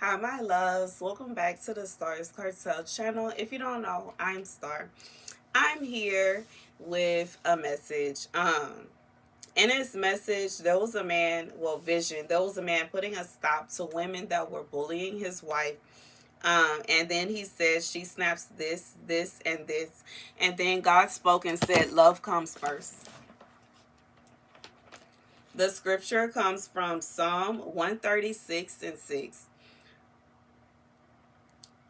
Hi, my loves. Welcome back to the Starscartel channel. If you don't know, I'm Star. I'm here with a message. In his message, there was a man, vision. There was a man putting a stop to women that were bullying his wife. And then he says she snaps this, and this. And then God spoke and said, love comes first. The scripture comes from Psalm 136 and 6.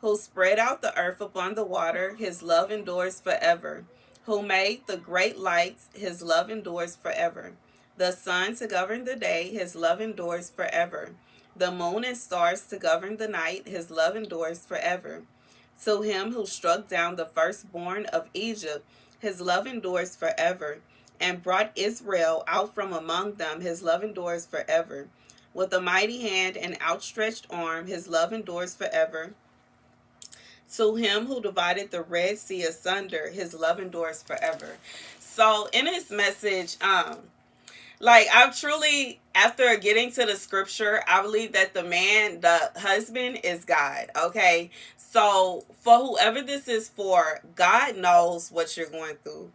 Who spread out the earth upon the water, his love endures forever. Who made the great lights, his love endures forever. The sun to govern the day, his love endures forever. The moon and stars to govern the night, his love endures forever. To him who struck down the firstborn of Egypt, his love endures forever, and brought Israel out from among them, his love endures forever. With a mighty hand and outstretched arm, his love endures forever. To him who divided the Red Sea asunder, his love endures forever. So in his message, I truly, after getting to the scripture, I believe that the husband is God. Okay. So for whoever this is for, God knows what you're going through.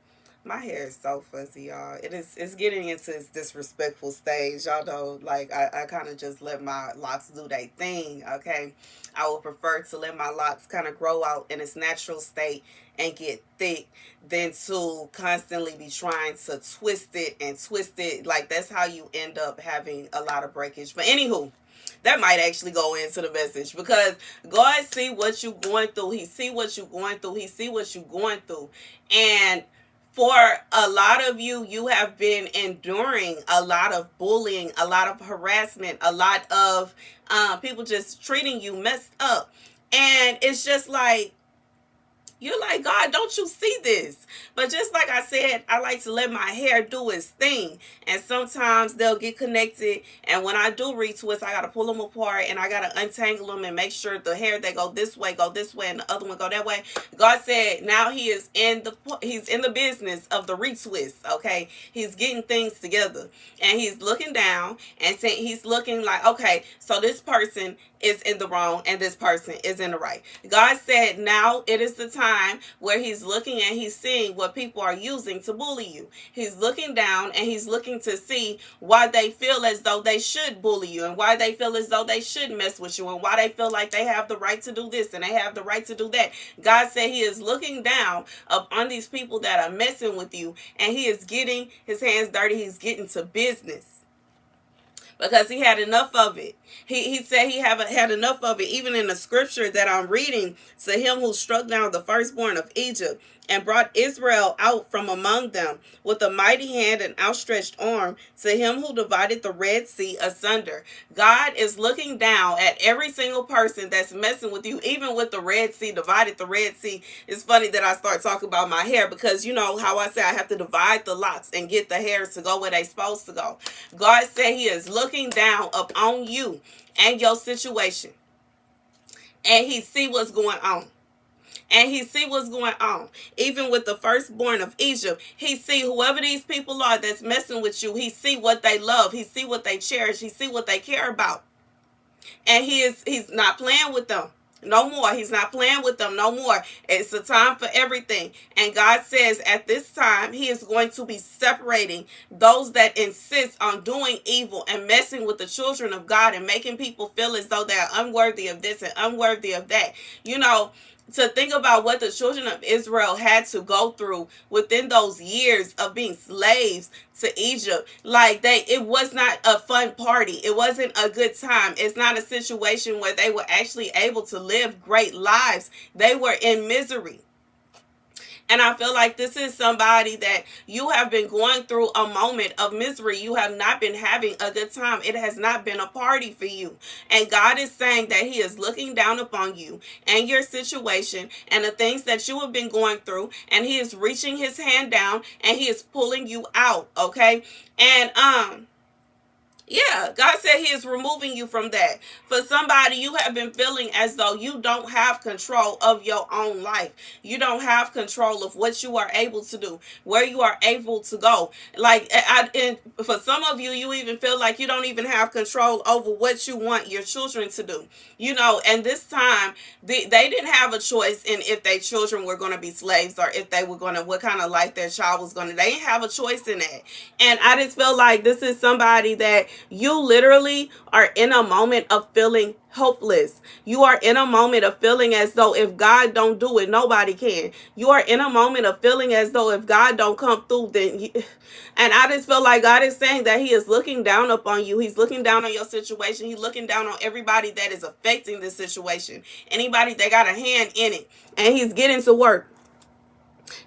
My hair is so fuzzy, y'all. It's getting into this disrespectful stage. Y'all know, I kind of just let my locks do their thing, okay? I would prefer to let my locks kind of grow out in its natural state and get thick than to constantly be trying to twist it and twist it. Like, that's how you end up having a lot of breakage. But anywho, that might actually go into the message, because God see what you going through. He see what you going through. He see what you going through. And for a lot of you, you have been enduring a lot of bullying, a lot of harassment, a lot of people just treating you messed up. And it's just like, you're like, God, don't you see this? But just like I said, I like to let my hair do its thing. And sometimes they'll get connected. And when I do retwist, I got to pull them apart and I got to untangle them and make sure the hair, they go this way, and the other one go that way. God said now he's in the business of the retwist, okay? He's getting things together. And he's looking down and saying, he's looking like, okay, so this person is in the wrong and this person is in the right. God said now it is the time where he's looking and he's seeing what people are using to bully you. He's looking down and he's looking to see why they feel as though they should bully you, and why they feel as though they should mess with you, and why they feel like they have the right to do this and they have the right to do that. God said he is looking down upon these people that are messing with you, and he is getting his hands dirty. He's getting to business, because he had enough of it. He said he haven't had enough of it. Even in the scripture that I'm reading, to him who struck down the firstborn of Egypt and brought Israel out from among them with a mighty hand and outstretched arm, to him who divided the Red Sea asunder. God is looking down at every single person that's messing with you, even with the Red Sea, divided the Red Sea. It's funny that I start talking about my hair, because you know how I say I have to divide the locks and get the hairs to go where they supposed to go. God said he is looking down upon you and your situation, and he see what's going on. And he see what's going on. Even with the firstborn of Egypt, he see whoever these people are that's messing with you. He see what they love. He see what they cherish. He see what they care about. And he's not playing with them no more. He's not playing with them no more. It's a time for everything. And God says at this time, he is going to be separating those that insist on doing evil and messing with the children of God and making people feel as though they're unworthy of this and unworthy of that. You know, to think about what the children of Israel had to go through within those years of being slaves to Egypt. It was not a fun party. It wasn't a good time. It's not a situation where they were actually able to live great lives. They were in misery. And I feel like this is somebody that you have been going through a moment of misery. You have not been having a good time. It has not been a party for you. And God is saying that he is looking down upon you and your situation and the things that you have been going through. And he is reaching his hand down and he is pulling you out. Okay. And Yeah, God said He is removing you from that. For somebody, you have been feeling as though you don't have control of your own life. You don't have control of what you are able to do, where you are able to go. Like, and for some of you, you even feel like you don't even have control over what you want your children to do. And this time, they didn't have a choice in if their children were going to be slaves or if they were going to, what kind of life their child was going to. They didn't have a choice in that. And I just feel like this is somebody that you literally are in a moment of feeling hopeless. You are in a moment of feeling as though if God don't do it, nobody can. You are in a moment of feeling as though if God don't come through, and I just feel like God is saying that He is looking down upon you. He's looking down on your situation. He's looking down on everybody that is affecting this situation. Anybody that got a hand in it. And He's getting to work.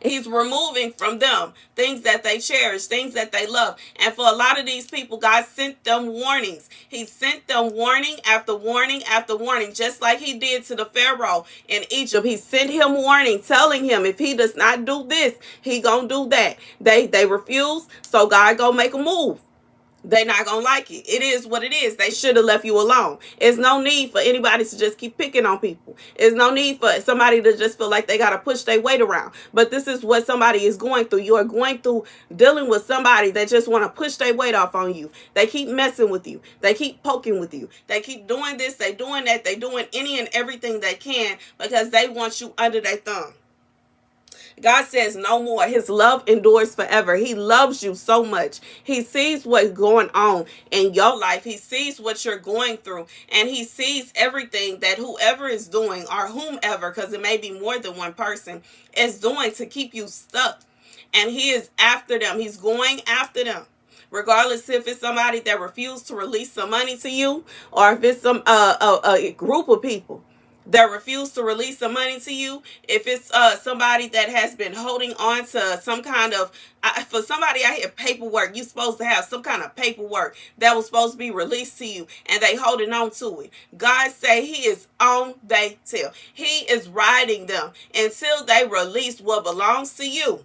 He's removing from them things that they cherish, things that they love. And for a lot of these people, God sent them warnings. He sent them warning after warning after warning, just like He did to the Pharaoh in Egypt. He sent him warning, telling him if he does not do this, He gonna do that. They refuse, so God gonna make a move. They're not gonna like it. It is what it is. They should have left you alone. It's no need for anybody to just keep picking on people. It's no need for somebody to just feel like they gotta push their weight around. But this is what somebody is going through. You are going through dealing with somebody that just want to push their weight off on you. They keep messing with you. They keep poking with you. They keep doing this. They doing that. They doing any and everything they can because they want you under their thumb. God says no more. His love endures forever. He loves you so much. He sees what's going on in your life. He sees what you're going through. And He sees everything that whoever is doing or whomever, because it may be more than one person, is doing to keep you stuck. And He is after them. He's going after them. Regardless if it's somebody that refused to release some money to you or if it's a group of people that refuse to release some money to you, if it's somebody that has been holding on to some kind of, for somebody out here, paperwork, you're supposed to have some kind of paperwork that was supposed to be released to you, and they holding on to it. God say He is on they tail. He is riding them until they release what belongs to you.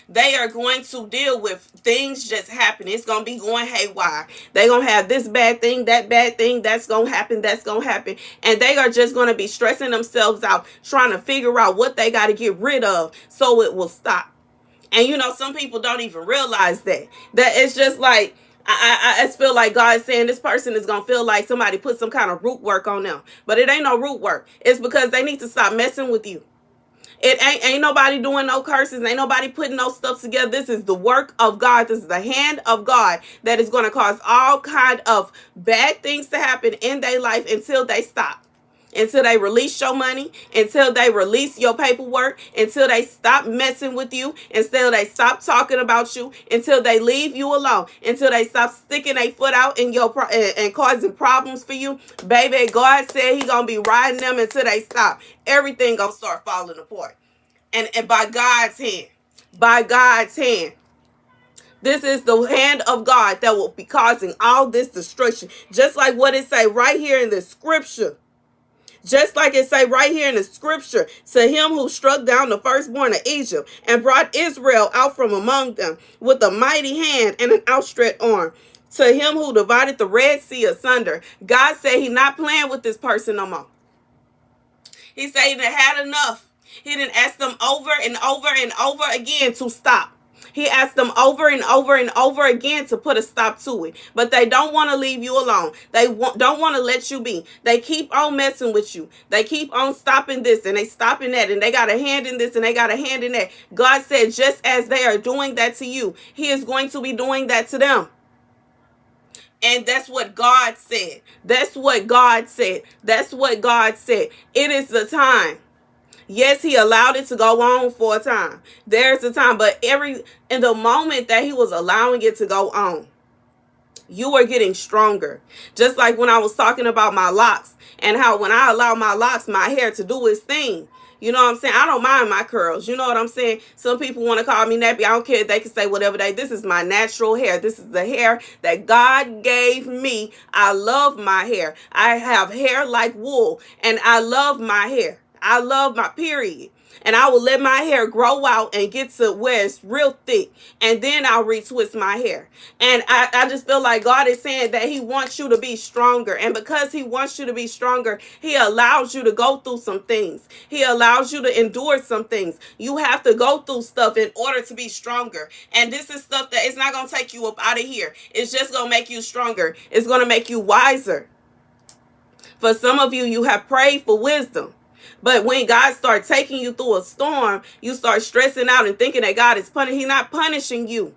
They are going to deal with things just happening. It's going to be going haywire. They're going to have this bad thing, that bad thing, that's going to happen, that's going to happen. And they are just going to be stressing themselves out, trying to figure out what they got to get rid of so it will stop. And some people don't even realize that it's just like, I just feel like God is saying this person is going to feel like somebody put some kind of root work on them. But it ain't no root work. It's because they need to stop messing with you. It ain't nobody doing no curses. Ain't nobody putting no stuff together. This is the work of God. This is the hand of God that is going to cause all kind of bad things to happen in their life until they stop. Until they release your money, until they release your paperwork, until they stop messing with you, until they stop talking about you, until they leave you alone, until they stop sticking their foot out in your and causing problems for you. Baby, God said He gonna be riding them until they stop. Everything gonna start falling apart. And by God's hand. By God's hand. This is the hand of God that will be causing all this destruction. Just like what it say right here in the scripture. Just like it say right here in the scripture, to Him who struck down the firstborn of Egypt and brought Israel out from among them with a mighty hand and an outstretched arm. To Him who divided the Red Sea asunder. God said He not playing with this person no more. He said He done had enough. He didn't ask them over and over and over again to stop. He asked them over and over and over again to put a stop to it. But they don't want to leave you alone. They don't want to let you be. They keep on messing with you. They keep on stopping this and they stopping that. And they got a hand in this and they got a hand in that. God said just as they are doing that to you, He is going to be doing that to them. And that's what God said. That's what God said. That's what God said. It is the time. Yes, He allowed it to go on for a time. There's a time, but in the moment that He was allowing it to go on, you were getting stronger. Just like when I was talking about my locks and how when I allow my locks, my hair to do its thing. You know what I'm saying? I don't mind my curls. You know what I'm saying? Some people want to call me nappy. I don't care. They can say whatever this is my natural hair. This is the hair that God gave me. I love my hair. I have hair like wool and I love my hair. I love my period. And I will let my hair grow out and get to where it's real thick. And then I'll retwist my hair. And I just feel like God is saying that he wants you to be stronger. And because he wants you to be stronger, he allows you to go through some things. He allows you to endure some things. You have to go through stuff in order to be stronger. And this is stuff that it's not going to take you up out of here. It's just going to make you stronger. It's going to make you wiser. For some of you, you have prayed for wisdom. But when God starts taking you through a storm, you start stressing out and thinking that God is punishing. He's not punishing you.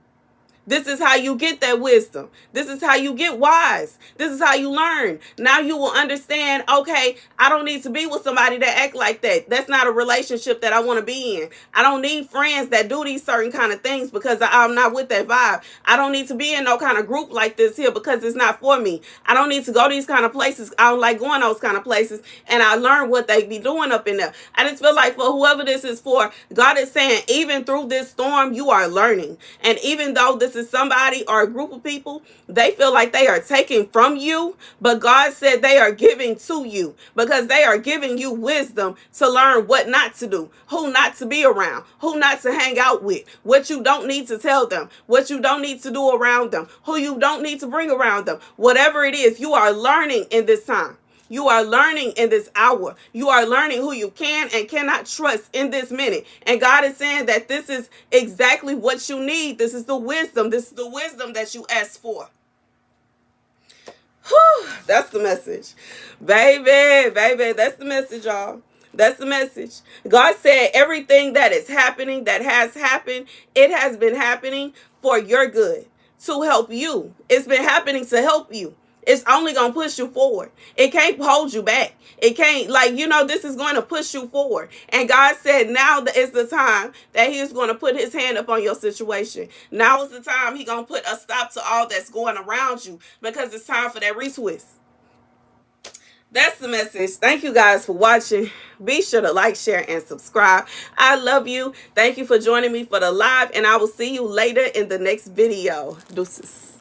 This is how you get that wisdom. This is how you get wise. This is how you learn. Now you will understand, okay, I don't need to be with somebody that act like that. That's not a relationship that I want to be in. I don't need friends that do these certain kind of things because I'm not with that vibe. I don't need to be in no kind of group like this here because it's not for me. I don't need to go these kind of places. I don't like going those kind of places. And I learn what they be doing up in there. I just feel like for whoever this is for, God is saying, even through this storm, you are learning. And even though this is somebody or a group of people, they feel like they are taking from you, but God said they are giving to you because they are giving you wisdom to learn what not to do, who not to be around, who not to hang out with, what you don't need to tell them, what you don't need to do around them, who you don't need to bring around them. Whatever it is, you are learning in this time. You are learning in this hour. You are learning who you can and cannot trust in this minute. And God is saying that this is exactly what you need. This is the wisdom. This is the wisdom that you asked for. Whew, that's the message. Baby, that's the message, y'all. That's the message. God said everything that is happening, that has happened, it has been happening for your good, to help you. It's been happening to help you. It's only going to push you forward. It can't hold you back. It can't, this is going to push you forward. And God said now is the time that he is going to put his hand up on your situation. Now is the time he's going to put a stop to all that's going around you because it's time for that retwist. That's the message. Thank you guys for watching. Be sure to like, share, and subscribe. I love you. Thank you for joining me for the live, and I will see you later in the next video. Deuces.